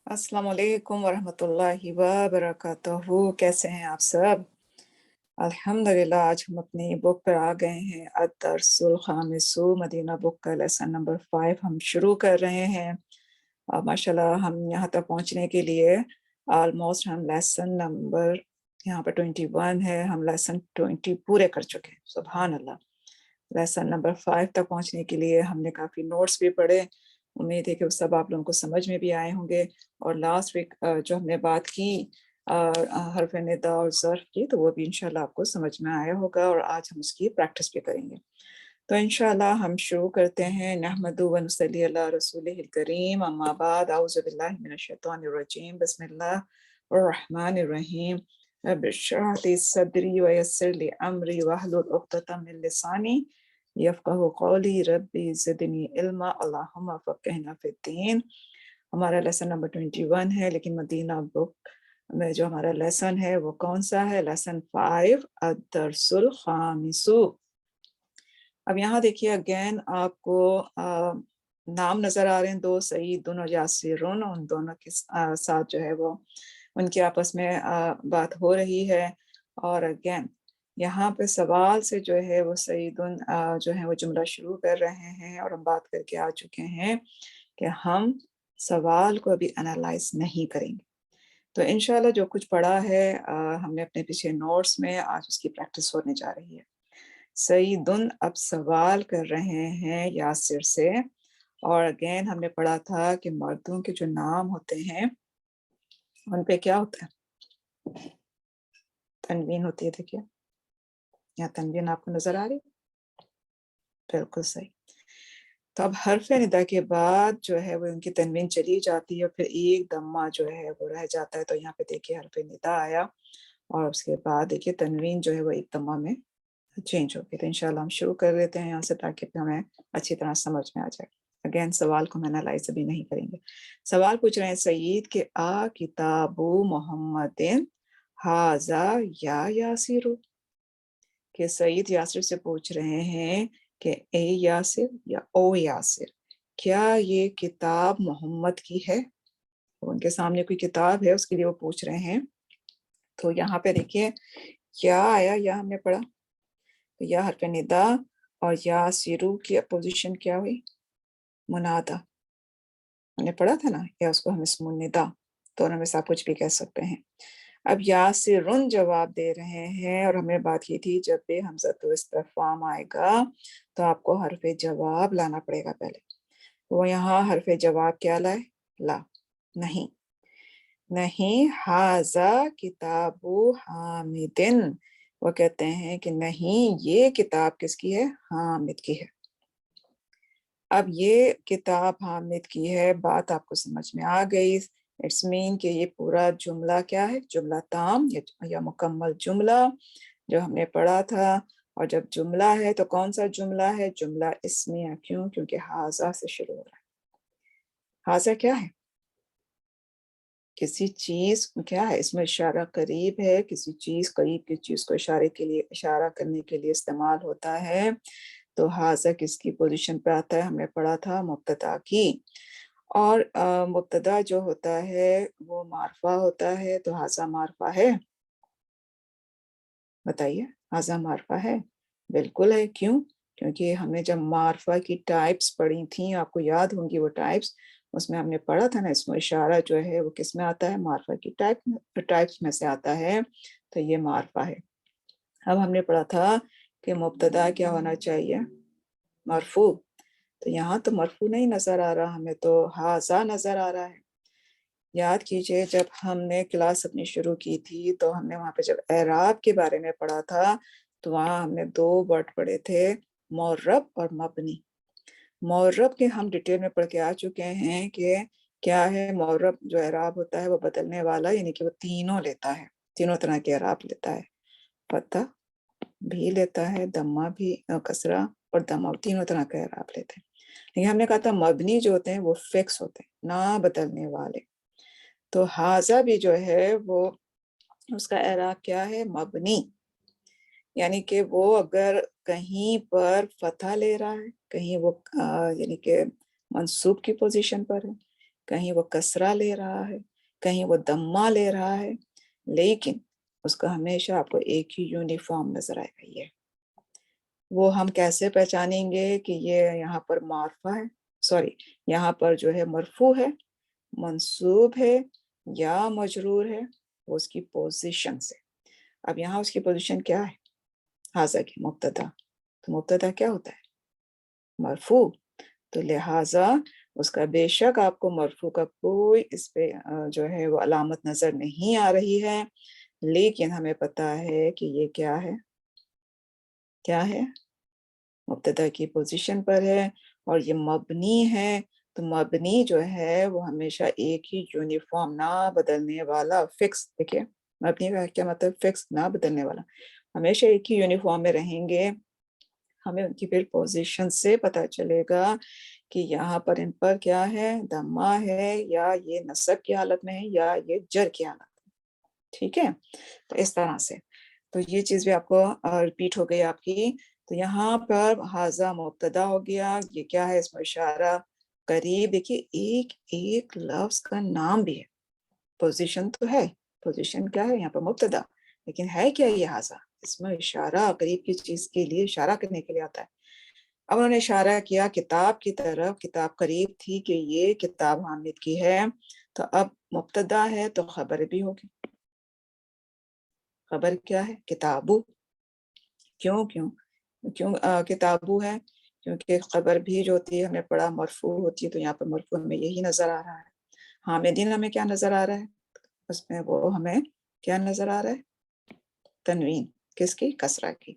अस्सलाम वालेकुम वरहमतुल्लाहि वबरकातुहू। कैसे हैं आप सब? अल्हम्दुलिल्लाह। आज हम अपनी बुक पर आ गए हैं, अद-दर्सुल खामिसु मदीना बुक का लेसन नंबर 5 हम शुरू कर रहे हैं। माशाल्लाह हम यहाँ तक पहुँचने के लिए ऑलमोस्ट हम लेसन नंबर यहाँ पर 21 है, हम लेसन 20 पूरे कर चुके हैं। सुभान अल्लाह। लेसन नंबर 5 तक पहुँचने के लिए हमने काफ़ी नोट्स भी पढ़े। उम्मीद है कि वो सब आप लोगों को समझ में भी आए होंगे। और लास्ट वीक जो हमने बात की हर्फ निदा और ज़र्फ़ की, तो वो भी इंशाल्लाह आपको समझ में आया होगा और आज हम उसकी प्रैक्टिस भी करेंगे। तो इंशाल्लाह हम शुरू करते हैं। नहमदु व नुसल्ली अला रसूलिहिल करीम, अम्मा बाद, औज़ु बिल्लाहि मिनश शैतानिर रजीम, बिस्मिल्लाहिर रहमानिर रहीम। रब्बि इश्रह ली सदरी व यस्सिर ली अमरी वहलुल उक़दतम मिन लिसानी यफ़क़हू क़ौली रब्बी ज़िदनी इल्मा अल्लाहुम्मा फ़क़्हिना फ़िद्दीन। हमारा लेसन नंबर 21 है, लेकिन मदीना बुक में जो हमारा लेसन है वो कौन सा है? लेसन 5 अद-दर्सुल खामिसु। अब यहाँ देखिए अगेन आपको नाम नजर आ रहे हैं, दो सईदुन और यासिरुन। उन दोनों के साथ जो है वो उनकी आपस में बात हो रही है। और अगेन यहाँ पे सवाल से जो है वो सईदुन जो है वो जुमला शुरू कर रहे हैं। और हम बात करके आ चुके हैं कि हम सवाल को अभी एनालाइज नहीं करेंगे। तो इंशाल्लाह जो कुछ पढ़ा है हमने अपने पीछे नोट्स में, आज उसकी प्रैक्टिस होने जा रही है। सईदुन अब सवाल कर रहे हैं यासिर से। और अगेन हमने पढ़ा था कि मर्दों के जो नाम होते हैं उन पे क्या होता है? तनवीन होती है। देखिए यहाँ तनवीन आपको नजर आ रही है? बिल्कुल सही। तो अब हर्फ़े निदा के बाद जो है वो उनकी तनवीन चली जाती है, फिर एक दम्मा जो है वो रह जाता है। तो यहाँ पे देखिए हर्फ़े निदा आया और उसके बाद देखिए तनवीन जो है वो एक दम्मा में चेंज हो गई। तो इंशाल्लाह हम शुरू कर लेते हैं यहाँ से, ताकि हमें अच्छी तरह समझ में आ जाए। अगेन सवाल को हम एनालाइज अभी नहीं करेंगे। सवाल पूछ रहे हैं सईद के आ किताबु मोहम्मदिन हाजा या यासिर। कि सईद यासिर से पूछ रहे हैं कि ए यासिर या ओ यासिर, क्या ये किताब मोहम्मद की है? तो उनके सामने कोई किताब है, उसके लिए वो पूछ रहे हैं। तो यहाँ पे देखिए क्या आया, या हमने पढ़ा तो या हर्फ निदा और यासिरु की अपोजिशन क्या हुई? मुनादा। हमने पढ़ा था ना, या उसको हम इसमुन निदा, दोनों में से आप कुछ भी कह सकते हैं। अब यासिरुन जवाब दे रहे हैं। और हमने बात की थी जब भी हमज़तुल इस्तिफ़हाम आएगा तो आपको हर्फ़े जवाब लाना पड़ेगा पहले। वो यहाँ हर्फ़े जवाब क्या लाए? ला नहीं, नहीं हाज़ा किताबु हामिदिन। वो कहते हैं कि नहीं, ये किताब किसकी है? हामिद की है। अब ये किताब हामिद की है, बात आपको समझ में आ गई। इट्स मीन कि ये पूरा जुमला क्या है? जुमला ताम या मुकम्मल जुमला जो हमने पढ़ा था। और जब जुमला है तो कौन सा जुमला है? जुमला इस्मिया। क्यों? क्योंकि हाजा से शुरू हो रहा है। हाजा क्या है? किसी चीज क्या है? इसमें इशारा करीब है, किसी चीज करीब की चीज को इशारे के लिए, इशारा करने के लिए इस्तेमाल होता है। तो हाजा किसकी पोजीशन पे आता है? हमने पढ़ा था मुब्तदा की। और मुब्तदा जो होता है वो मारफा होता है। तो हाजा मारफा है? बताइए, हाजा मारफा है? बिल्कुल है। क्यों? क्योंकि हमने जब मारफा की टाइप्स पढ़ी थी, आपको याद होंगी वो टाइप्स, उसमें हमने पढ़ा था ना, इसमें इशारा जो है वो किस में आता है? मारफा की टाइप्स में से आता है। तो ये मारफा है। अब हमने पढ़ा था कि मुब्तदा क्या होना चाहिए? मरफू। तो यहाँ तो मरफू नहीं नजर आ रहा हमें, तो हाजा नजर आ रहा है। याद कीजिए जब हमने क्लास अपनी शुरू की थी तो हमने वहाँ पे जब एराब के बारे में पढ़ा था तो वहाँ हमने दो वर्ड पढ़े थे, मुअर्रब और मबनी। मुअर्रब के हम डिटेल में पढ़ के आ चुके हैं कि क्या है मुअर्रब। जो एराब होता है वो बदलने वाला, यानी कि वो तीनों लेता है, तीनों तरह के एराब लेता है। फतह भी लेता है, दम्मा भी, कसरा और दम्मा, तीनों तरह का एराब लेते हैं। लेकिन हमने कहा था मबनी जो होते हैं वो फिक्स होते हैं, ना बदलने वाले। तो हाजा भी जो है वो उसका एराब क्या है? मबनी। यानी कि वो अगर कहीं पर फतह ले रहा है, कहीं वो यानी कि मंसूब की पोजीशन पर है, کہیں وہ کسرہ لے رہا ہے، کہیں وہ دمہ لے رہا ہے، لیکن اس کا ہمیشہ آپ کو ایک ہی یونیفارم نظر آئے گا. یہ وہ ہم کیسے پہچانیں گے کہ یہ یہاں پر معرفہ ہے، سوری یہاں پر جو ہے مرفوع ہے، منصوب ہے یا مجرور ہے؟ وہ اس کی پوزیشن سے. اب یہاں اس کی پوزیشن کیا ہے؟ حاضہ کی مبتدا. تو مبتدا کیا ہوتا ہے؟ مرفوع. تو لہٰذا اس کا بے شک آپ کو مرفوع کا کوئی اس پہ جو ہے وہ علامت نظر نہیں آ رہی ہے، لیکن ہمیں پتا ہے کہ یہ کیا ہے، کیا ہے؟ مبتدا کی پوزیشن پر ہے اور یہ مبنی ہے. تو مبنی جو ہے وہ ہمیشہ ایک ہی یونیفارم نہ بدلنے والا فکس. دیکھیے مبنی کا کیا مطلب؟ فکس، نہ بدلنے والا، ہمیشہ ایک ہی یونیفارم میں رہیں گے. ہمیں ان کی پھر پوزیشن سے پتہ چلے گا کہ یہاں پر ان پر کیا ہے، دمہ ہے یا یہ نصب کی حالت میں ہے یا یہ جر کی حالت میں. ٹھیک ہے، تو اس طرح سے تو یہ چیز بھی آپ کو ریپیٹ ہو گئی آپ کی. تو یہاں پر حاضہ مبتدا ہو گیا. یہ کیا ہے؟ اس میں اشارہ قریب. دیکھیے ایک ایک لفظ کا نام بھی ہے. پوزیشن تو ہے، پوزیشن کیا ہے یہاں پر؟ مبتدا. لیکن ہے کیا یہ حاضہ؟ اس میں اشارہ قریب کی چیز کے لیے اشارہ کرنے کے لیے آتا ہے. اب انہوں نے اشارہ کیا کتاب کی طرف. کتاب قریب تھی کہ یہ کتاب حامد کی ہے. تو اب مبتدا ہے تو خبر بھی ہوگی. خبر کیا ہے؟ کتابو. کیوں کتابو ہے؟ کیونکہ خبر بھی جو ہوتی ہے ہم نے پڑھا مرفوع ہوتی ہے. تو یہاں پر مرفوع میں یہی نظر آ رہا ہے. حامدین ہمیں کیا نظر آ رہا ہے؟ اس میں وہ ہمیں کیا نظر آ رہا ہے؟ تنوین. کس کی؟ کسرہ کی.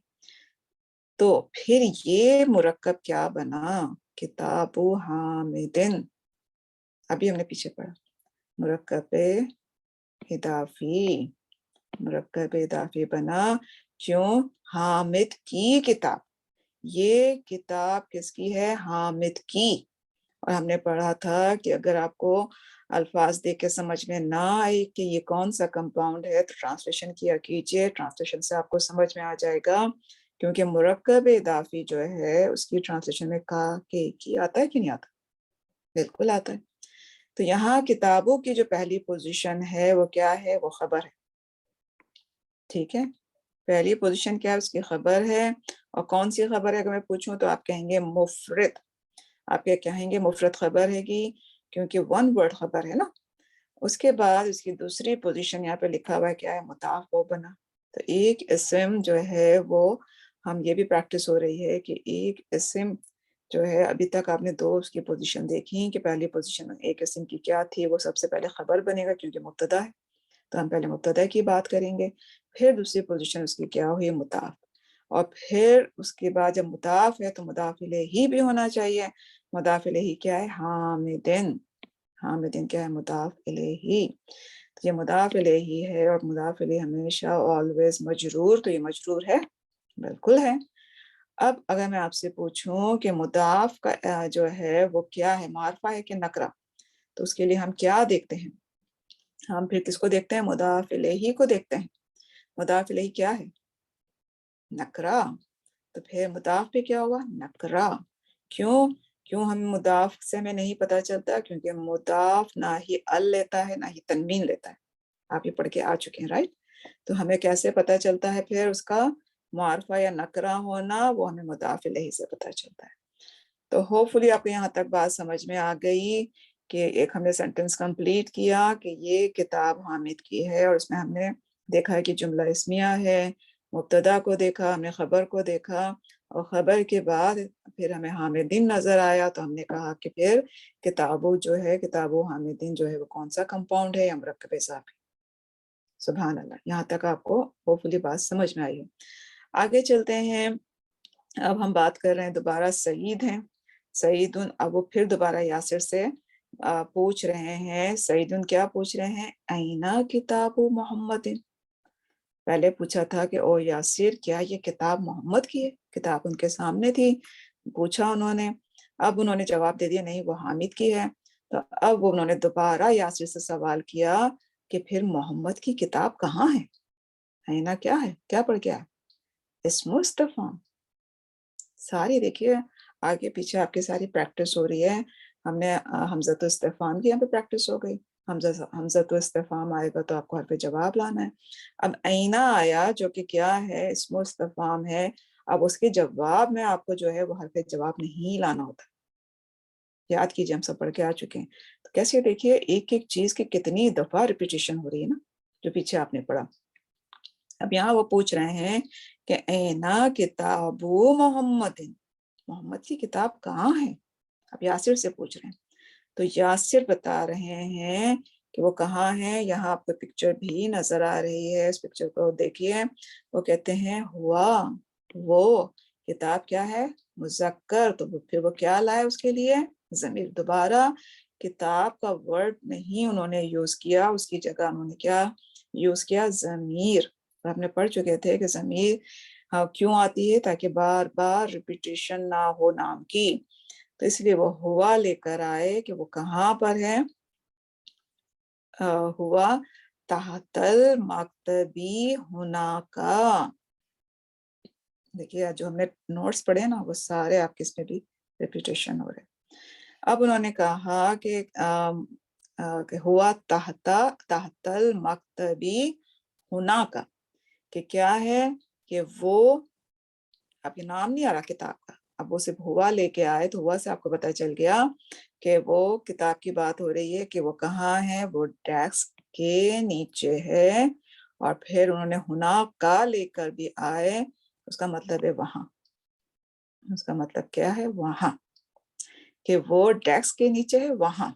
تو پھر یہ مرکب کیا بنا؟ کتاب حامدن. ابھی ہم نے پیچھے پڑھا مرکب اضافی. مرکب اضافی بنا کیوں؟ حامد کی کتاب. یہ کتاب کس کی ہے؟ حامد کی. اور ہم نے پڑھا تھا کہ اگر آپ کو الفاظ دیکھ کے سمجھ میں نہ آئی کہ یہ کون سا کمپاؤنڈ ہے تو ٹرانسلیشن کیا کیجئے. ٹرانسلیشن سے آپ کو سمجھ میں آ جائے گا، کیونکہ مرکب اضافی جو ہے اس کی ٹرانسلیشن میں کا کے کی آتا ہے کہ نہیں آتا؟ بالکل آتا ہے. تو یہاں کتابوں کی جو پہلی پوزیشن ہے وہ کیا ہے؟ وہ خبر ہے. ٹھیک ہے، پہلی پوزیشن کیا ہے؟ اس کی خبر ہے. اور کون سی خبر ہے اگر میں پوچھوں تو آپ کہیں گے مفرد. آپ کیا کہیں گے؟ مفرد خبر ہے گی، کیونکہ ون ورڈ خبر ہے نا. اس کے بعد اس کی دوسری پوزیشن یہاں پہ لکھا ہوا ہے کیا ہے؟ مضاف وہ بنا. تو ایک اسم جو ہے وہ ہم یہ بھی پریکٹس ہو رہی ہے کہ ایک اسم جو ہے ابھی تک آپ نے دو اس کی پوزیشن دیکھی کہ پہلی پوزیشن ایک اسم کی کیا تھی؟ وہ سب سے پہلے خبر بنے گا کیونکہ مبتدا ہے. تو ہم پہلے مبتدا کی بات کریں گے. پھر دوسری پوزیشن اس کی کیا ہوئی؟ مضاف. اور پھر اس کے بعد جب مضاف ہے تو مضاف الیہ بھی ہونا چاہیے. مضاف الیہ کیا ہے؟ حامدن. حامدن کیا ہے؟ مضاف الیہ. یہ مضاف الیہ ہے اور مضاف الیہ ہمیشہ آلویز مجرور. تو یہ مجرور ہے؟ بالکل ہے. اب اگر میں آپ سے پوچھوں کہ مضاف کا جو ہے وہ کیا ہے؟ معرفہ ہے کہ نکرہ؟ تو اس کے لیے ہم کیا دیکھتے ہیں؟ ہم پھر کس کو دیکھتے ہیں؟ مضاف الیہ کو دیکھتے ہیں. مضاف الیہ کیا ہے؟ نکرہ. تو پھر مضاف پہ کیا ہوگا؟ نکرہ. کیوں ہمیں مضاف سے ہمیں نہیں پتا چلتا؟ کیونکہ مضاف نہ ہی ال لیتا ہے نہ ہی تنوین لیتا ہے. آپ یہ پڑھ کے آ چکے ہیں رائٹ. تو ہمیں کیسے پتا چلتا ہے پھر اس کا معرفہ یا نکرہ ہونا؟ وہ ہمیں مضاف الیہ سے پتا چلتا ہے. تو ہوپ فلی آپ کو یہاں تک بات سمجھ میں آ گئی کہ ایک ہم نے سینٹنس کمپلیٹ کیا کہ یہ کتاب حامد کی ہے، اور اس میں ہم نے دیکھا ہے کہ جملہ اسمیہ ہے. مبتدا کو دیکھا ہم نے، خبر کو دیکھا، اور خبر کے بعد پھر ہمیں حامدین نظر آیا. تو ہم نے کہا کہ پھر کتابوں جو ہے، کتابوں حامدین جو ہے وہ کون سا کمپاؤنڈ ہے یا مرکب اضافی. سبحان اللہ. یہاں تک آپ کو ہوپ فلی بات سمجھ میں آئی ہے. آگے چلتے ہیں. اب ہم بات کر رہے ہیں دوبارہ سعید ہیں. سعیدن. اب وہ پھر دوبارہ یاسر سے پوچھ رہے ہیں. سعیدن کیا پوچھ رہے ہیں؟ اینا کتاب محمد. پہلے پوچھا تھا کہ او یاسر کیا یہ کتاب محمد کی ہے؟ کتاب ان کے سامنے تھی، پوچھا انہوں نے. اب انہوں نے جواب دے دیا نہیں وہ حامد کی ہے. تو اب انہوں نے دوبارہ یاسر سے سوال کیا کہ پھر محمد کی کتاب کہاں ہے؟ اینا کیا ہے؟ کیا پڑھ گیا؟ اسم استفہام. ساری دیکھیے آگے پیچھے آپ کی ساری پریکٹس ہو رہی ہے. ہم نے حمزۃ استفہام کی یہاں پہ پریکٹس ہو گئی. حمزۃ استفہام آئے گا تو آپ کو حرف جواب لانا ہے. اب اینا آیا جو کہ کیا ہے اسم استفہام ہے. اب اس کے جواب میں آپ کو جو ہے وہ حرف جواب نہیں لانا ہوتا. یاد کیجیے ہم سب پڑھ کے آ چکے ہیں. تو کیسے دیکھیے ایک ایک چیز کی کتنی دفعہ ریپیٹیشن ہو رہی ہے نا جو پیچھے آپ نے پڑھا. اب یہاں وہ پوچھ رہے ہیں کہ اینا کتاب محمد، محمد کی کتاب کہاں ہے. اب یاسر سے پوچھ رہے ہیں تو یاسر بتا رہے ہیں کہ وہ کہاں ہے. یہاں آپ کو پکچر بھی نظر آ رہی ہے، اس پکچر کو دیکھیے. وہ کہتے ہیں ہوا، وہ کتاب کیا ہے مذکر، تو پھر وہ کیا لائے اس کے لیے ضمیر. دوبارہ کتاب کا ورڈ نہیں انہوں نے یوز کیا، اس کی جگہ انہوں نے کیا یوز کیا ضمیر. اور ہم نے پڑھ چکے تھے کہ ضمیر کیوں آتی ہے تاکہ بار بار ریپیٹیشن نہ ہو نام کی. تو اس لیے وہ ہوا لے کر آئے کہ وہ کہاں پر ہے. ہوا تحت المکتبی ہناکا. دیکھیے جو ہم نے نوٹس پڑھے نا وہ سارے آپ کے اس میں بھی ریپیٹیشن ہو رہے. اب انہوں نے کہا کہ ہوا تحت المکتبی ہناکا کہ کیا ہے کہ وہ، اب یہ نام نہیں آ رہا کتاب کا، اب وہ صرف ہوا لے کے آئے تو ہوا سے آپ کو پتہ چل گیا کہ وہ کتاب کی بات ہو رہی ہے کہ وہ کہاں ہے. وہ ڈیسک کے نیچے ہے. اور پھر انہوں نے ہنا کا لے کر بھی آئے، اس کا مطلب ہے وہاں. اس کا مطلب کیا ہے وہاں، کہ وہ ڈیسک کے نیچے ہے وہاں.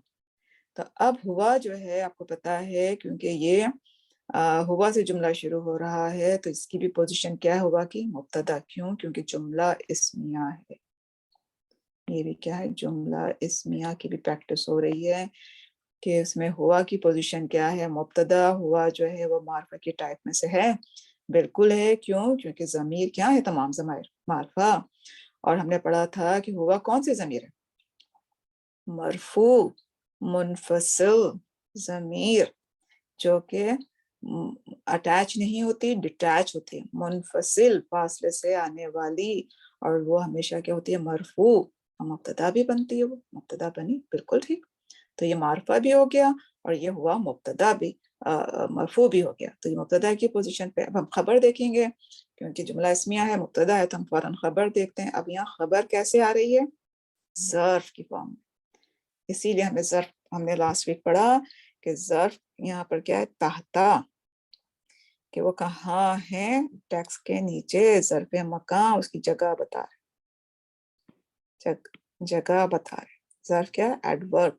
تو اب ہوا جو ہے آپ کو پتا ہے کیونکہ یہ ہوا سے جملہ شروع ہو رہا ہے تو اس کی بھی پوزیشن کیا ہے ہوا کی مبتدا. کیوں؟ کیونکہ جملہ اسمیہ ہے. یہ بھی کیا ہے جملہ اسمیہ کی بھی پریکٹس ہو رہی ہے کہ اس میں ہوا کی پوزیشن کیا ہے مبتدا. ہوا جو ہے وہ معرفہ کی ٹائپ میں سے ہے، بالکل ہے. کیوں؟ کیونکہ ضمیر کیا ہے تمام ضمائر معرفہ. اور ہم نے پڑھا تھا کہ ہوا کون سی ضمیر ہے مرفوع منفصل ضمیر جو کہ اٹیچ نہیں ہوتی ڈیٹیچ ہوتی ہے، منفصل فاصلے سے آنے والی. اور وہ ہمیشہ کیا ہوتی ہے مرفوع. مبتدا بھی بنتی ہے، وہ مبتدا بنی بالکل ٹھیک. تو یہ معرفہ بھی ہو گیا اور یہ ہوا مبتدا بھی مرفوع بھی ہو گیا. تو یہ مبتدا کی پوزیشن پہ. اب ہم خبر دیکھیں گے کیونکہ جملہ اسمیہ ہے مبتدا ہے تو ہم فوراً خبر دیکھتے ہیں. اب یہاں خبر کیسے آ رہی ہے ظرف کی فارم میں. اسی لیے ہمیں ظرف ہم نے لاسٹ ویک پڑھا کہ ظرف یہاں پر کیا ہے تحتا، کہ وہ کہاں ہے ٹیکسٹ کے نیچے. ظرف مکان اس کی جگہ بتا رہے، جگہ بتا رہے. ظرف کیا ایڈورب،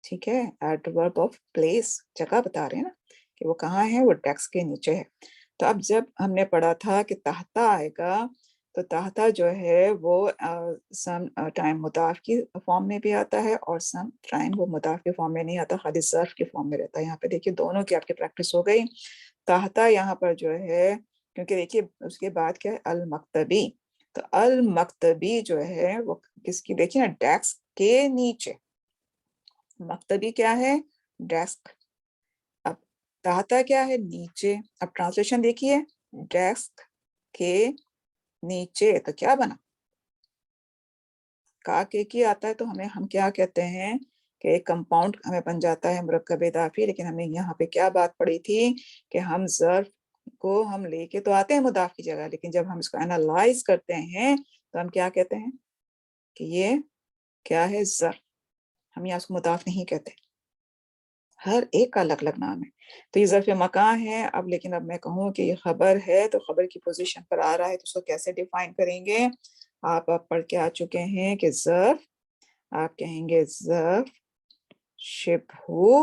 ٹھیک ہے ایڈورب آف پلیس، جگہ بتا رہے ہیں نا کہ وہ کہاں ہے وہ ٹیکسٹ کے نیچے ہے. تو اب جب ہم نے پڑھا تھا کہ تحتا آئے گا تو تحتا جو ہے وہ سم ٹائم مضاف کی فارم میں بھی آتا ہے اور سم ٹائم وہ مضاف کے فارم میں نہیں آتا، خالی ظرف کے فارم میں رہتا ہے. یہاں پہ دیکھیے دونوں کی آپ کی پریکٹس ہو گئی. تحتا یہاں پر جو ہے کیونکہ دیکھیے اس کے بعد کیا ہے المکتبی. تو المکتبی جو ہے وہ کس کی دیکھیے نا ڈیسک کے نیچے. مکتبی کیا ہے ڈیسک، اب تحتا کیا ہے نیچے. اب ٹرانسلیشن دیکھیے ڈیسک کے نیچے تو کیا بنا کا کے کی آتا ہے تو ہم کیا کہتے ہیں کہ ایک کمپاؤنڈ ہمیں بن جاتا ہے مرکب اضافی. لیکن ہم نے یہاں پہ کیا بات پڑھی تھی کہ ہم ظرف کو ہم لے کے تو آتے ہیں مضاف کی جگہ، لیکن جب ہم اس کو انالائز کرتے ہیں تو ہم کیا کہتے ہیں کہ یہ کیا ہے ظرف. ہم یہاں اس کو مضاف نہیں کہتے، ہر ایک کا الگ الگ نام ہے. تو یہ ظرف مکان ہے. اب لیکن اب میں کہوں کہ یہ خبر ہے تو خبر کی پوزیشن پر آ رہا ہے تو اس کو کیسے ڈیفائن کریں گے. آپ پڑھ کے آ چکے ہیں کہ ظرف آپ کہیں گے ظرف شبہ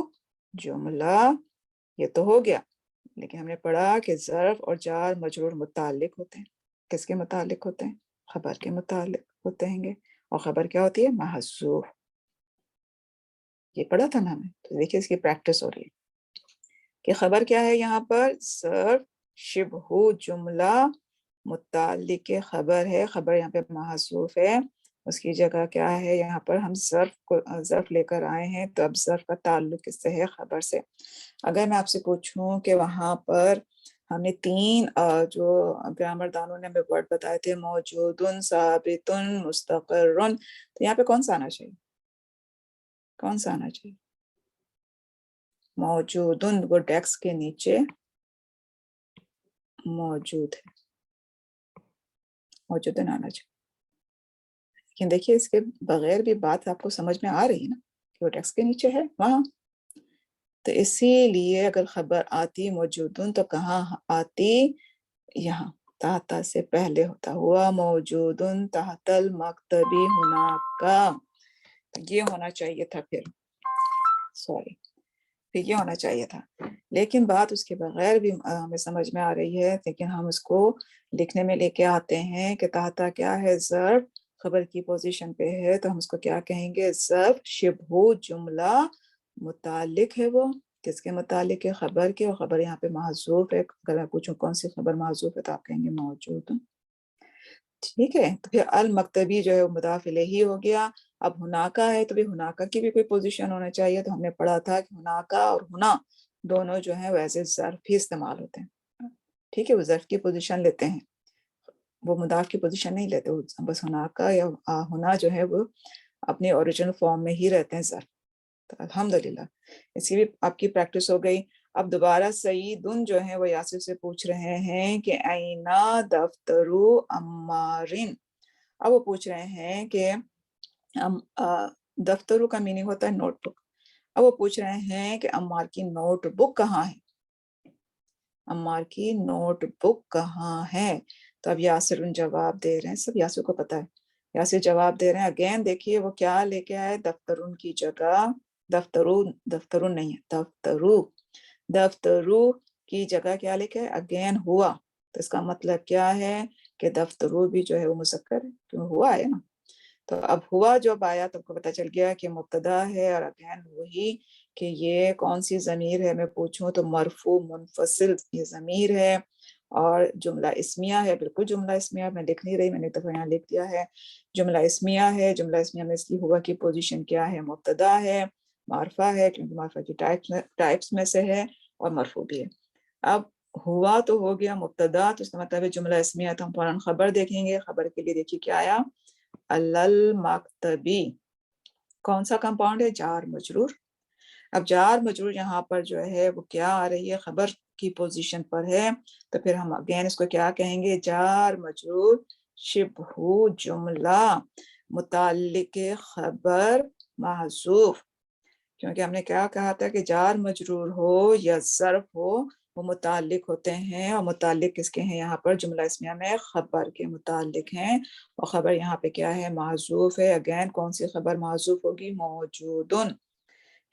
جملہ، یہ تو ہو گیا. لیکن ہم نے پڑھا کہ ظرف اور جار مجرور متعلق ہوتے ہیں. کس کے متعلق ہوتے ہیں؟ خبر کے متعلق ہوتے ہیں. اور خبر کیا ہوتی ہے محذوف. یہ پڑھا تھا نا ہمیں. تو دیکھیے اس کی پریکٹس ہو رہی ہے کہ خبر کیا ہے یہاں پر ظرف شبہ جملہ متعلق خبر ہے. خبر یہاں پہ محذوف ہے، اس کی جگہ کیا ہے یہاں پر ہم ظرف لے کر آئے ہیں. تو اب ظرف کا تعلق کس سے ہے خبر سے. اگر میں آپ سے پوچھوں کہ وہاں پر ہم نے 3 جو گرامر دانوں نے ہمیں ورڈ بتائے تھے موجود ثابت مستقر، تو یہاں پہ کون سا آنا چاہیے कौन सा आना चाहिए? मौजूदुन, वो डेस्क के नीचे मौजूद है, मौजूदुन आना चाहिए। लेकिन देखिए इसके बगैर भी बात आपको समझ में आ रही है ना कि वो डेस्क के नीचे है वहां। तो इसीलिए अगर खबर आती मौजूदुन तो कहाँ आती? यहाँ ताहता से पहले होता, हुआ मौजूदुन ताहतल मकतबी हुनाका, ये होना चाहिए था। फिर सॉरी, फिर ये होना चाहिए था। लेकिन बात उसके बगैर भी हमें समझ में आ रही है, लेकिन हम उसको लिखने में लेके आते हैं कि ताहता क्या है? ज़र्फ, खबर की पोजीशन पे है तो हम उसको क्या कहेंगे? ज़र्फ शिबहु जुमला मुतालिक है। वो किसके मुतालिक है? खबर के। और खबर यहाँ पे महजूफ है। अगर मैं पूछूं कौन सी खबर महजूफ है तो आप कहेंगे मौजूद। ठीक है, तो फिर अल मकतबी जो है वो मुदाफ इलैही हो गया। अब हुनाका है तो भी हुनाका की भी कोई पोजीशन होना चाहिए। तो हमने पढ़ा था कि हुनाका और हुना दोनों जो है वैसे ज़र्फ ही इस्तेमाल होते हैं। ठीक है, वो ज़र्फ की पोजीशन लेते हैं, वो मुदाफ की पोजीशन नहीं लेते। वो बस हुनाका या हुना जो है वो अपने ओरिजिनल फॉर्म में ही रहते हैं ज़र्फ। तो अल्हम्दुलिल्लाह इसकी भी आपकी प्रैक्टिस हो गई। अब दोबारा सईदुन जो है वो यासिर से पूछ रहे हैं कि आइना दफ्तरू अम्मारिन। अब वो पूछ रहे हैं कि दफ्तरू का मीनिंग होता है नोटबुक। अब वो पूछ रहे हैं कि अम्मार की नोटबुक कहाँ है? अम्मार की नोटबुक कहाँ है? तो अब यासिर उन जवाब दे रहे हैं, सब यासिर को पता है। यासिर जवाब दे रहे हैं। अगेन देखिए वो क्या लेके आए? दफ्तरुन की जगह दफ्तरू, दफ्तरुन नहीं है, दफ्तरू। दफ्तरू की जगह क्या लेके आए? अगेन हुआ। तो इसका मतलब क्या है कि दफ्तरू भी जो है वो मुज़क्कर है, क्यों हुआ है ना। तो अब हुआ जब आया तो आपको पता चल गया कि मुब्तदा है। और अगेन वही कि ये कौन सी ज़मीर है, मैं पूछूं तो मरफू मुनफसिल ये ज़मीर है। और जुमला इस्मिया है, बिल्कुल जुमला इस्मिया, मैं लिख नहीं रही, मैंने तो यहाँ लिख दिया है। जुमला इस्मिया है। जुमला इस्मिया में इसकी हुआ की पोजीशन क्या है? मुब्तदा है, मारफा है क्योंकि मारफा की टाइप्स में से है, और मरफू भी है। अब हुआ तो हो गया मुब्तदा, तो इसका मतलब है जुमला इस्मिया। तो हम फौरन खबर देखेंगे। खबर के लिए देखिए क्या आया? अलल मकतबी। कौन सा कंपाउंड है? जार मजरूर। अब जार मजरूर यहाँ पर जो है वो क्या आ रही है? खबर की पोजीशन पर है। तो फिर हम अगेन इसको क्या कहेंगे? जार मजरूर शिबहु जुमला मुताल्लिक खबर महजूफ। क्योंकि हमने क्या कहा था कि जार मजरूर हो या ज़र्फ हो वो मुतालिक होते हैं। और मुतालिक किसके हैं यहाँ पर? जुमला इस्मिया में खबर के मुतालिक हैं। और खबर यहाँ पे क्या है? माजूफ है। अगेन कौन सी खबर माजूफ होगी? मौजूदुन।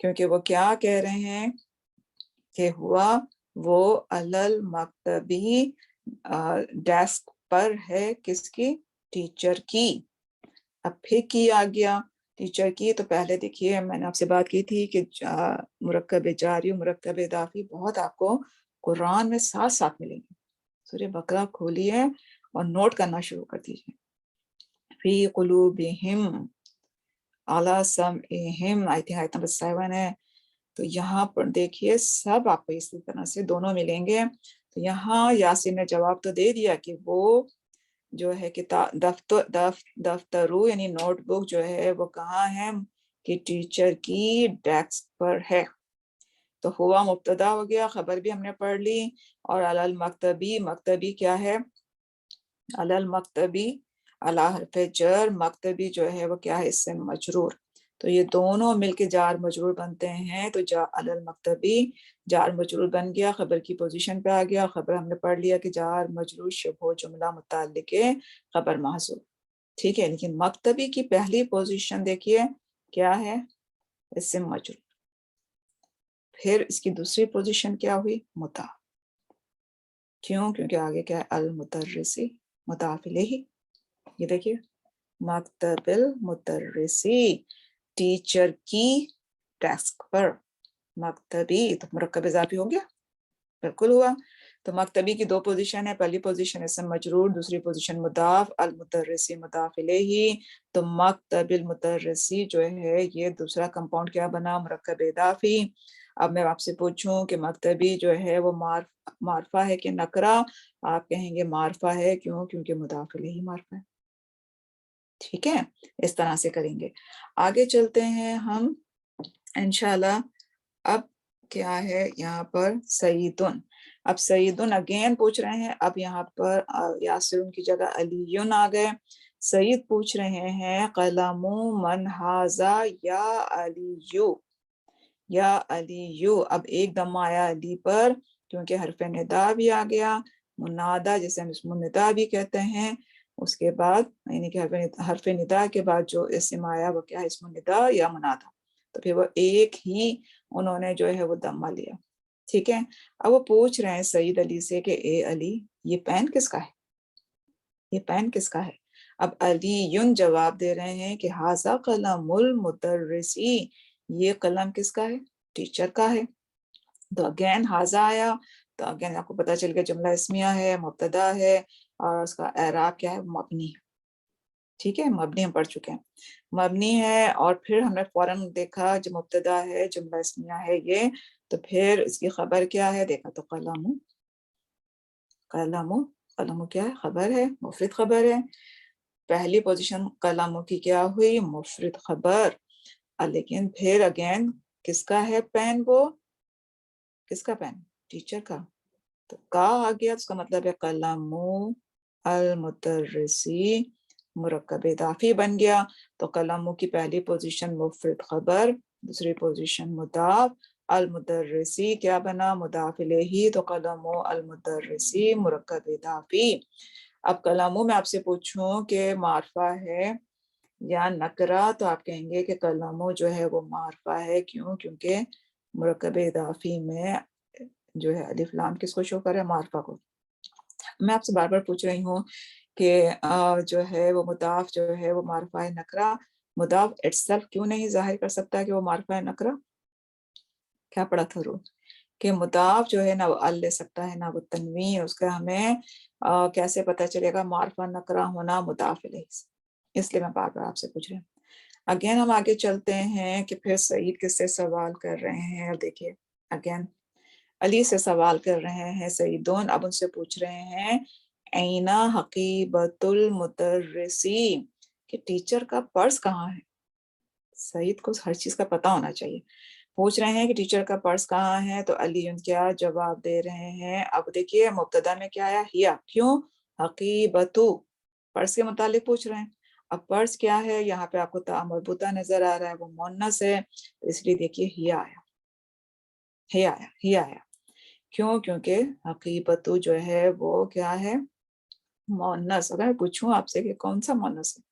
क्योंकि वो क्या कह रहे हैं कि हुआ वो अलल मकतबी डेस्क पर है, किसकी? टीचर की। अब फिर की आ गया टीचर की। तो पहले देखिए मैंने आपसे बात की थी कि मुरक्कब जारी और मुरक्कब इदाफी बहुत आपको कुरान में साथ साथ मिलेंगे। सूरह बकरा खोलिए और नोट करना शुरू कर दीजिए। फी कुलूबिहिम अला समइहिम, आई थिंक आयत नंबर 7 है। तो यहाँ पर देखिए सब आपको इसी तरह से दोनों मिलेंगे। तो यहाँ यासीन ने जवाब तो दे दिया कि वो जो है किताब दफ्तरू यानी नोटबुक जो है वो कहाँ है? कि टीचर की डेस्क पर है। तो हुआ मुब्तदा हो गया, खबर भी हमने पढ़ ली। और अलल मकतबी, मकतबी क्या है? अलल मकतबी, अला हरफ जर, मकतबी जो है वो क्या है? इससे मजरूर। तो ये दोनों मिलके जार मजरूर बनते हैं। तो अलल मकतबी जार मजरूर बन गया, खबर की पोजीशन पे आ गया। खबर हमने पढ़ लिया कि जार मजरूर शुबह जुमला मुताल्लिक खबर महजूफ। ठीक है, लेकिन मकतबी की पहली पोजीशन देखिए क्या है? इससे मजरूर। फिर इसकी दूसरी पोजीशन क्या हुई? मुता। क्यों? क्योंकि आगे क्या है? अल मुतर्रिसी, मुदाफ इलैही। ये देखिए मकतबिल मुतर्रिसी, टीचर की डेस्क पर। मकतबी तो मुरक्कब इजाफी हो गया, बिल्कुल हुआ। तो मकतबी की दो पोजीशन है, पहली पोजीशन इसम मजरूर, दूसरी पोजीशन मुदाफ, अल मुतर्रिसी मुदाफ इलैही। तो मकतबिल मुतर्रिसी जो है ये दूसरा कंपाउंड क्या बना? मुरक्कब इजाफी। अब मैं आपसे पूछूं कि मकतबी जो है वो मारफा है कि नकरा? आप कहेंगे मारफा है। क्यों? क्योंकि मुदाफ इलैही मारफा है। ठीक है, इस तरह से करेंगे। आगे चलते हैं हम इंशाल्लाह। अब क्या है यहाँ पर सईदुन, अब सईदुन अगेन पूछ रहे हैं। अब यहाँ पर यासिरुन की जगह अलीयुन आ गए। सईद पूछ रहे हैं कलमु मन हाजा या अलीयु, या अलीयु। अब एक दम आया अली पर क्योंकि हरफ निदा भी आ गया, मुनादा जिसे हम इसमें निदा भी कहते हैं, उसके बाद यानी कि हरफ निदा के बाद जो इसम आया वो क्या है, इसमें निदा या मुनादा, तो फिर वो एक ही उन्होंने जो है वो दम्मा लिया। ठीक है। अब वो पूछ रहे हैं सईद अली से कि ए अली, ये पेन किसका है, ये पेन किसका है। अब अली युन जवाब दे रहे हैं कि हाजा कलमुल मुदर्रिसी, ये कलम किसका है, टीचर का है। तो अगेन हाजा आया, तो अगेन आपको पता चल गया जुमला इस्मिया है, मुब्तदा है, और उसका एराब क्या है, मबनी है। ठीक है, मबनी हम पढ़ चुके हैं, मबनी है। और फिर हमने फौरन देखा जो मुब्तदा है जुमला इस्मिया है ये, तो फिर इसकी खबर क्या है, देखा तो कलमु, कलमु, कलमु क्या है, खबर है, मुफरद खबर है। पहली पोजीशन कलमु की क्या हुई, मुफरद खबर। लेकिन फिर अगेन किसका है पेन, वो किसका पेन, टीचर का। तो का आ गया, उसका मतलब है कलमु अल मुदर्रिसी, मुरक्कब इदाफी बन गया। तो कलमु की पहली पोजीशन मुफरद खबर, दूसरी पोजीशन मुदाफ, अल मुदर्रिसी क्या बना, मुदाफ इलैही, तो कलमु अल मुदर्रिसी मुरक्कब इदाफी। अब कलमु में आपसे पूछूं कि मारफा है या नकरा, तो आप कहेंगे कि कलमु जो है वो मारफा है। क्यों, क्योंकि मुरक्कब इदाफी में जो है अलिफ लाम किसको शो करे, मारफा को। मैं आपसे बार बार पूछ रही हूँ कि जो है वो मुदाफ जो है वो मारफा है नकरा, मुदाफ इटसेल्फ क्यों नहीं जाहिर कर सकता कि वो मारफा है नकरा। क्या पढ़ा था रूल कि मुदाफ जो है ना वो अल ले सकता है ना वो तनवीन, उसका हमें कैसे पता चलेगा मारफा नकरा होना मुदाफ इलैहि से। इसलिए मैं बार बार आपसे पूछ रही हूँ। अगेन हम आगे चलते हैं कि फिर सईद किससे सवाल कर रहे हैं। और देखिए अगेन अली से सवाल कर रहे हैं सईदोन। अब उनसे पूछ रहे हैं ऐना हकीबतुल मुदर्रिसी, कि टीचर का पर्स कहाँ है। सईद को हर चीज का पता होना चाहिए। पूछ रहे हैं कि टीचर का पर्स कहाँ है, तो अली क्या जवाब दे रहे हैं। अब देखिए मुब्तदा में क्या आया, हिया। क्यों, हकीबतु, पर्स के मुतालिक पूछ रहे हैं। अब पर्स क्या है, यहाँ पे आपको ता मरबूता नजर आ रहा है, वो मुन्नस है, तो इसलिए देखिए हिया आया, हिया आया, हिया आया। क्यों, क्योंकि हकीबतु जो है वो क्या है, मुन्नस। अगर मैं पूछूं आपसे कि कौन सा मुन्नस है,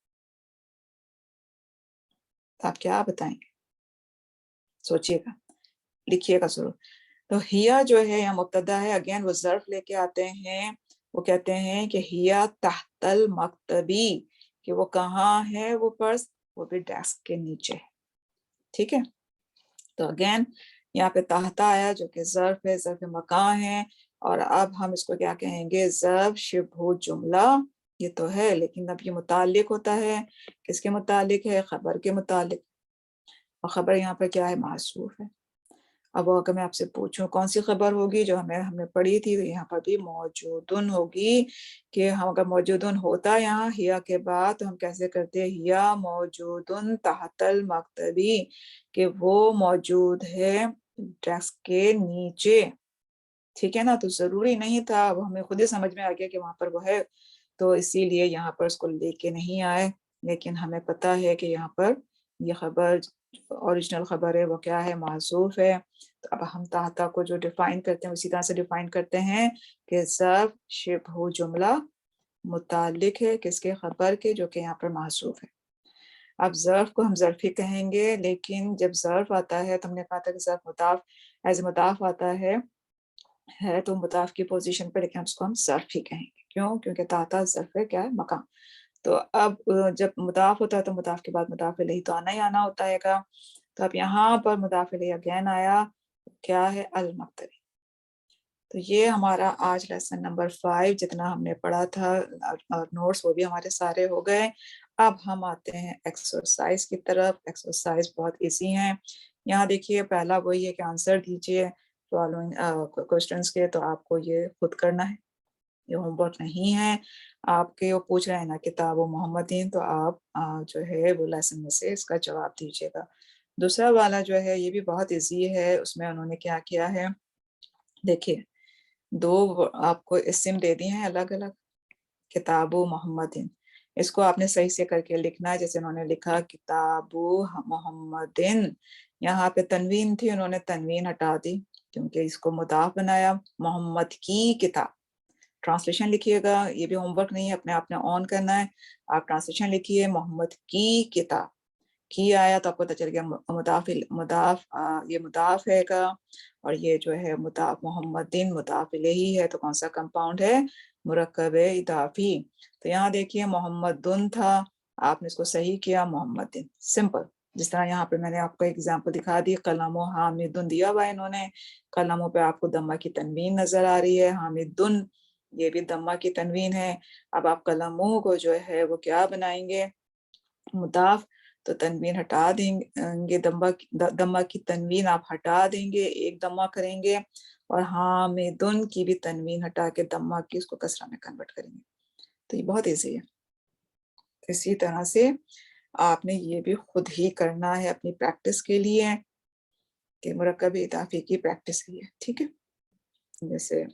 तो आप क्या बताएंगे, सोचिएगा, लिखिएगा जरूर। तो हिया जो है यहाँ मुब्तदा है। अगेन वो ज़र्फ लेके आते हैं, वो कहते हैं कि हिया तहतल मकतबी, कि वो कहाँ है वो पर्स, वो भी डेस्क के नीचे है। ठीक है। तो अगेन यहाँ पे ताहता आया जो कि ज़र्फ है, ज़र्फ मकान है। और अब हम इसको क्या कहेंगे, ज़र्फ शिबहु जुमला। ये तो है, लेकिन अब ये मुतालिक होता है, किसके मुतालिक है, खबर के मुतालिक। और खबर यहाँ पे क्या है, मासूफ है। अब अगर मैं आपसे पूछूं कौन सी खबर होगी जो हमने पढ़ी थी, तो यहाँ पर भी मौजूदुन होगी। कि हम अगर मौजूदुन होता यहाँ हिया के बाद, तो हम कैसे करते, हिया मौजूदुन तहतल मकतबी, कि वो मौजूद है डेस्क के नीचे। ठीक है ना। तो जरूरी नहीं था, वो हमें खुद ही समझ में आ गया कि वहां पर वो है, तो इसीलिए यहाँ पर उसको लेके नहीं आए। लेकिन हमें पता है कि यहाँ पर ये खबर ओरिजिनल खबर है वो क्या है, मासूफ है। तो अब हम ताहता को जो डिफाइन करते हैं उसी तरह से डिफाइन करते हैं कि ज़र्फ शिबहु जुमला मुतालिक है किसके, खबर के, जो कि यहाँ पर मासूफ है। अब ज़र्फ को हम ज़र्फ ही कहेंगे, लेकिन जब ज़र्फ आता है तो हमने कहा था कि ज़र्फ मुताफ एज मुताफ आता है तो मुताफ की पोजीशन पे, लेकिन उसको हम ज़र्फ ही कहेंगे। क्यों, क्योंकि ताता ज़र्फ है क्या है, मकान। तो अब जब मुदाफ होता है तो मुदाफ के बाद मुदाफ इलैहि तो आना ही आना होता है का। तो अब यहाँ पर मुदाफ इलैहि अगेन आया, क्या है, अल मक्तबी। तो ये हमारा आज लेसन नंबर 5 जितना हमने पढ़ा था, और नोट्स वो भी हमारे सारे हो गए। अब हम आते हैं एक्सरसाइज की तरफ। एक्सरसाइज बहुत इजी है। यहाँ देखिए पहला वही है कि आंसर दीजिए फॉलोइंग क्वेश्चंस के। तो आपको ये खुद करना है, ये होमवर्क नहीं है। आपके वो पूछ रहे हैं ना किताब मोहम्मदीन, तो आप जो है वो लेसन में से इसका जवाब दीजिएगा। دوسرا والا جو ہے یہ بھی بہت ایزی ہے، اس میں انہوں نے کیا کیا ہے، دیکھیے 2 آپ کو اسم دے دیے ہیں الگ الگ، کتاب محمد، اس کو آپ نے صحیح سے کر کے لکھنا ہے، جیسے انہوں نے لکھا کتاب محمد، یہاں پہ تنوین تھی، انہوں نے تنوین ہٹا دی کیونکہ اس کو مضاف بنایا، محمد کی کتاب، ٹرانسلیشن لکھیے گا، یہ بھی ہوم ورک نہیں ہے، اپنے آپ نے آن کرنا ہے، آپ ٹرانسلیشن لکھیے محمد کی کتاب، کی آیا تو آپ کو پتہ چل گیا یہ مضاف ہے گا، اور یہ جو ہے مضاف محمد مضاف الیہ ہے، تو کون سا کمپاؤنڈ ہے، مرکب اضافی، تو یہاں دیکھیے محمد تھا، آپ نے اس کو صحیح کیا محمد، سمپل، جس طرح یہاں پہ میں نے آپ کو ایگزامپل دکھا دی، قلم و حامد دیا ہوا ہے انہوں نے، قلموں پہ آپ کو دمہ کی تنوین نظر آ رہی ہے، حامد یہ بھی دمہ کی تنوین ہے، اب آپ قلموں کو جو ہے وہ کیا بنائیں گے، مضاف، تو تنوین ہٹا دیں گے، دمہ کی تنوین آپ ہٹا دیں گے، ایک دمہ کریں گے، اور حامدن کی بھی تنوین ہٹا کے دمہ کی اس کو کسرہ میں کنورٹ کریں گے، تو یہ بہت ایزی ہے۔ اسی طرح سے آپ نے یہ بھی خود ہی کرنا ہے اپنی پریکٹس کے لیے، کہ مرکب اضافی کی پریکٹس کی ہے، ٹھیک ہے، جیسے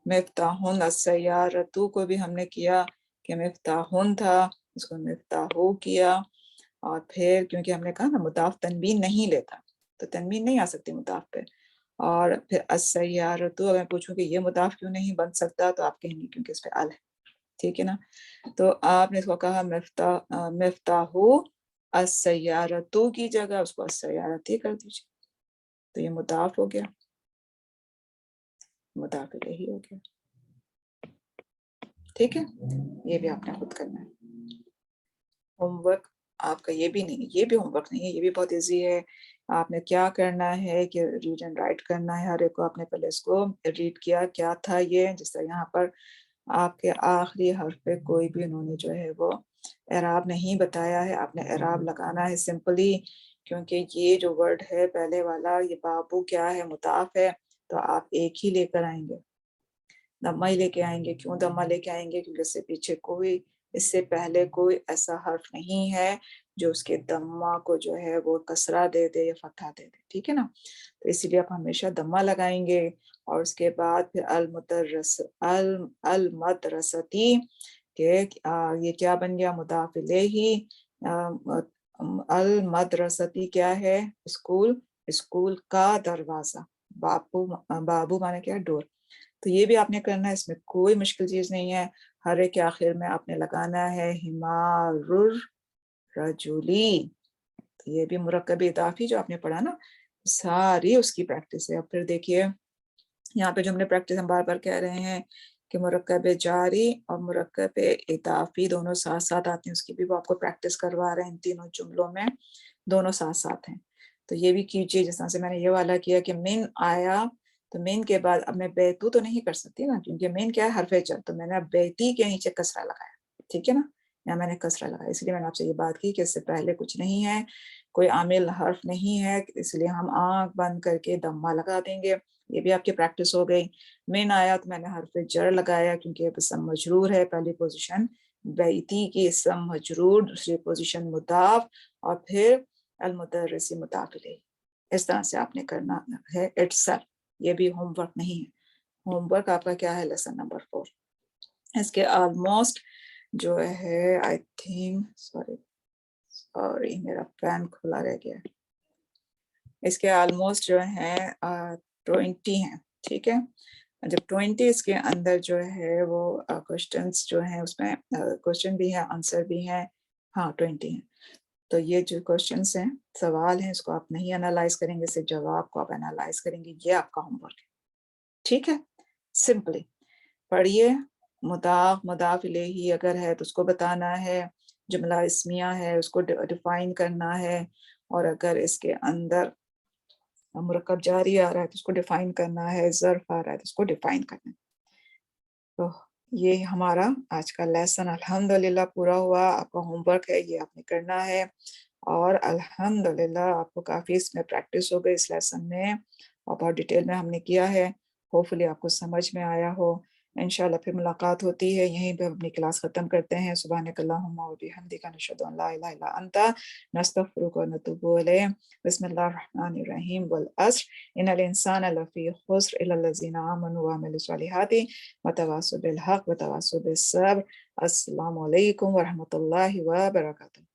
مفتاحن السیارتو کو بھی ہم نے کیا کہ مفتاحن تھا، اس کو مفتاحو کیا، اور پھر کیونکہ ہم نے کہا نا مضاف تنوین نہیں لیتا، تو تنوین نہیں آ سکتی مضاف پہ، اور پھر السیارتو اگر میں پوچھوں کہ یہ مضاف کیوں نہیں بن سکتا، تو آپ کہیں گے کیونکہ اس پہ ال ہے، ٹھیک ہے نا، تو آپ نے اس کو کہا مفتاحو السیارتو کی جگہ اس کو السیارتی کر دیجیے، تو یہ مضاف ہو گیا، مضاف الیہ ہو گیا، ٹھیک ہے، یہ بھی آپ نے خود کرنا ہے۔ ہوم ورک آپ کا یہ بھی نہیں، یہ بھی ہوم ورک نہیں ہے، یہ بھی بہت ایزی ہے، آپ نے کیا کرنا ہے کہ ریڈ اینڈ رائٹ کرنا ہے، ہر ایک کو آپ نے پہلے اس کو ریڈ کیا کیا تھا یہ، جس طرح یہاں پر آپ کے آخری حرف پہ کوئی بھی انہوں نے جو ہے وہ اعراب نہیں بتایا ہے، آپ نے اعراب لگانا ہے سمپلی، کیونکہ یہ جو ورڈ ہے پہلے والا، یہ بابو کیا ہے، مضاف ہے، تو آپ ایک ہی لے کر آئیں گے، دمہ ہی لے کے آئیں گے، کیوں دمہ لے کے آئیں گے، کیونکہ اس سے پیچھے کوئی، اس سے پہلے کوئی ایسا حرف نہیں ہے جو اس کے دمہ کو جو ہے وہ کسرہ دے دے یا فتحہ دے دے، ٹھیک ہے نا، تو اسی لیے آپ ہمیشہ دمہ لگائیں گے، اور اس کے بعد پھر المدرستی، کہ یہ کیا بن گیا، مضاف الیہ، المدرستی کیا ہے، اسکول، اسکول کا دروازہ، بابو مانے کیا، ڈور، تو یہ بھی آپ نے کرنا ہے، اس میں کوئی مشکل چیز نہیں ہے، ہر ایک کے آخر میں آپ نے لگانا ہے حمار رجولی، تو یہ بھی مرکب اضافی جو آپ نے پڑھا نا، ساری اس کی پریکٹس ہے۔ اب پھر دیکھیے یہاں پہ جو ہم نے پریکٹس ہم بار بار کہہ رہے ہیں کہ مرکب جاری اور مرکب اضافی دونوں ساتھ ساتھ آتے ہیں، اس کی بھی وہ آپ کو پریکٹس کروا رہے ہیں، ان تینوں جملوں میں دونوں ساتھ ساتھ ہیں، تو یہ بھی کیجیے، جس طرح سے میں نے یہ والا کیا کہ من آیا، تو مین کے بعد اب میں بیتو تو نہیں کر سکتی نا، کیونکہ مین کیا ہے، حرف جر، تو میں نے اب بیتی کے نیچے کسرہ لگایا، ٹھیک ہے نا، یا میں نے کسرہ لگایا، اس لیے میں نے آپ سے یہ بات کی کہ اس سے پہلے کچھ نہیں ہے، کوئی عامل حرف نہیں ہے، اس لیے ہم آنکھ بند کر کے دمہ لگا دیں گے، یہ بھی آپ کی پریکٹس ہو گئی۔ مین آیا تو میں نے حرف جر لگایا، کیونکہ اب اسم مجرور ہے، پہلی پوزیشن بیتی کی اسم مجرور، دوسری پوزیشن مضاف، اور پھر المدرسی مضاف الیہ، اس طرح سے آپ نے کرنا ہے اٹسر، یہ بھی ہوم ورک نہیں ہے، ہوم ورک آپ کا کیا ہے، لیسن نمبر 4، اس کے آلموسٹ جو ہے آئی تھنک سوری میرا پین کھلا رہ گیا، اس کے آلموسٹ جو ہیں 20 ہیں، ٹھیک ہے، جب 20 اس کے اندر جو ہے وہ کوشچنس جو ہیں، اس میں کوشچن بھی ہے آنسر بھی ہیں، ہاں 20 ہیں، تو یہ جو کوشچنس ہیں، سوال ہیں، اس کو آپ نہیں انالائز کریں گے، صرف جواب کو آپ انالائز کریں گے، یہ آپ کا ہوم ورک ہے، ٹھیک ہے، سمپلی پڑھیے، مضاف الیہ اگر ہے تو اس کو بتانا ہے، جملہ اسمیہ ہے اس کو ڈیفائن کرنا ہے، اور اگر اس کے اندر مرکب جاری آ رہا ہے تو اس کو ڈیفائن کرنا ہے، ظرف آ رہا ہے تو اس کو ڈیفائن کرنا ہے۔ تو یہ ہمارا آج کا لیسن الحمدللہ پورا ہوا، آپ کا ہوم ورک ہے، یہ آپ نے کرنا ہے، اور الحمدللہ آپ کو کافی اس میں پریکٹس ہو گئی اس لیسن میں، اور بہت ڈیٹیل میں ہم نے کیا ہے، ہوپ فلی آپ کو سمجھ میں آیا ہو۔ انشاءاللہ پھر ملاقات ہوتی ہے، یہیں پہ اپنی کلاس ختم کرتے ہیں۔ سبحانک اللہم و بحمدک نشہد ان لا الہ الا انت نستغفرک و نتوب الیک۔ بسم اللہ الرحمن الرحیم والعصر ان الانسان لفی خسر الا الذین آمنوا وعملوا الصالحات وتواصوا بالحق وتواصوا بالصبر۔ السلام علیکم ورحمۃ اللہ وبرکاتہ۔